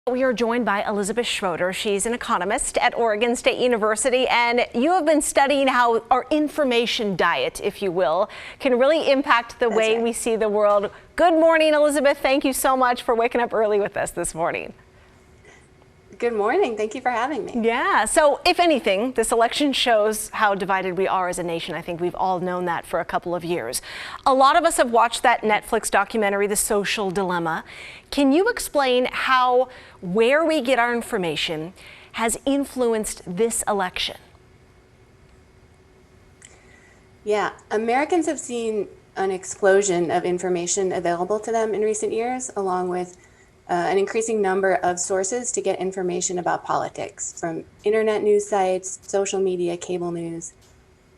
We are joined by Elizabeth Schroeder. She's an economist at Oregon State University, and you have been studying how our information diet, if you will, can really impact the way we see the world. Good morning, Elizabeth. Thank you so much for waking up early with us this morning. Good morning. Thank you for having me. Yeah. So if anything, this election shows how divided we are as a nation. I think we've all known that for a couple of years. A lot of us have watched that Netflix documentary, The Social Dilemma. Can you explain how where we get our information has influenced this election? Yeah, Americans have seen an explosion of information available to them in recent years, along with an increasing number of sources to get information about politics, from internet news sites, social media, cable news.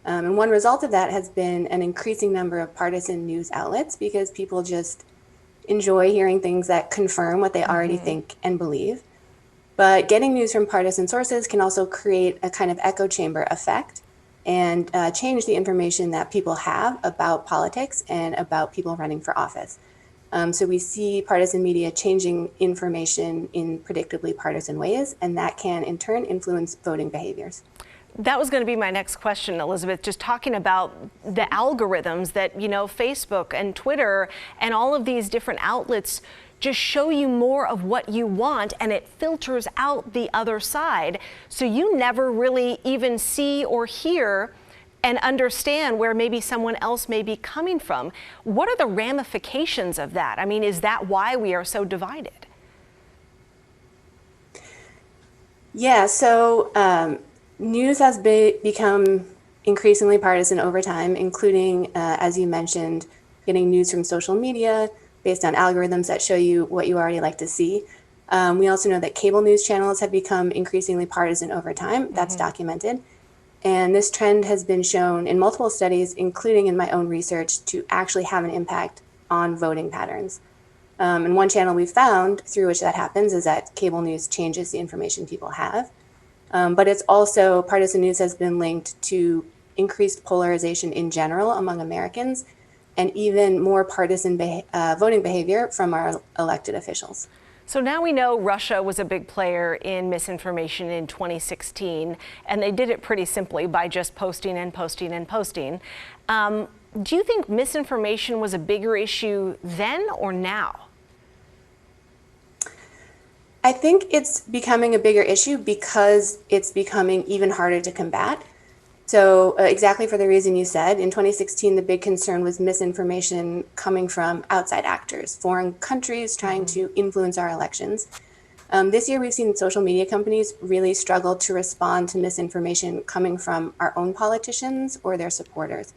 And one result of that has been an increasing number of partisan news outlets because people just enjoy hearing things that confirm what they already think and believe. But getting news from partisan sources can also create a kind of echo chamber effect and change the information that people have about politics and about people running for office. So we see partisan media changing information in predictably partisan ways, and that can in turn influence voting behaviors. That was going to be my next question, Elizabeth, just talking about the algorithms that, Facebook and Twitter and all of these different outlets just show you more of what you want, and it filters out the other side. So you never really even see or hear and understand where maybe someone else may be coming from. What are the ramifications of that? I mean, is that why we are so divided? Yeah, so news has become increasingly partisan over time, including, as you mentioned, getting news from social media based on algorithms that show you what you already like to see. We also know that cable news channels have become increasingly partisan over time. That's documented. And this trend has been shown in multiple studies, including in my own research, to actually have an impact on voting patterns. And one channel we found through which that happens is that cable news changes the information people have. But it's also, partisan news has been linked to increased polarization in general among Americans and even more partisan voting behavior from our elected officials. So now we know Russia was a big player in misinformation in 2016, and they did it pretty simply by just posting and posting and posting. Do you think misinformation was a bigger issue then or now? I think it's becoming a bigger issue because it's becoming even harder to combat. So exactly for the reason you said, in 2016, the big concern was misinformation coming from outside actors, foreign countries trying to influence our elections. This year, we've seen social media companies really struggle to respond to misinformation coming from our own politicians or their supporters.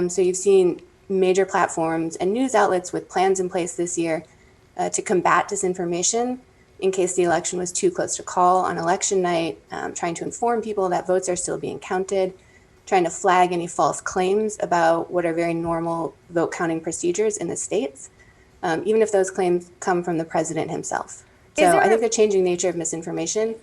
So you've seen major platforms and news outlets with plans in place this year to combat disinformation in case the election was too close to call on election night, trying to inform people that votes are still being counted, trying to flag any false claims about what are very normal vote counting procedures in the states, even if those claims come from the president himself. So I think the changing nature of misinformation.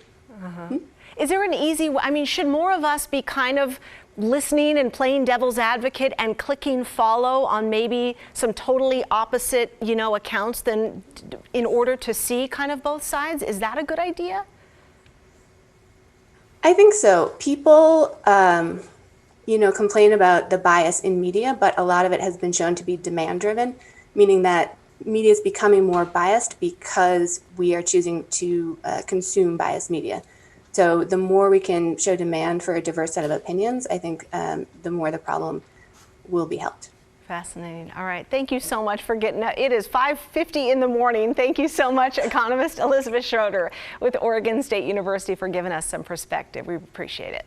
Is there an easy way? I mean, should more of us be kind of listening and playing devil's advocate and clicking follow on maybe some totally opposite, accounts than in order to see kind of both sides? Is that a good idea? I think so. People, complain about the bias in media, but a lot of it has been shown to be demand driven, meaning that media is becoming more biased because we are choosing to consume biased media. So the more we can show demand for a diverse set of opinions, I think the more the problem will be helped. Fascinating. All right. Thank you so much for getting up. It is 5:50 in the morning. Thank you so much, economist Elizabeth Schroeder with Oregon State University, for giving us some perspective. We appreciate it.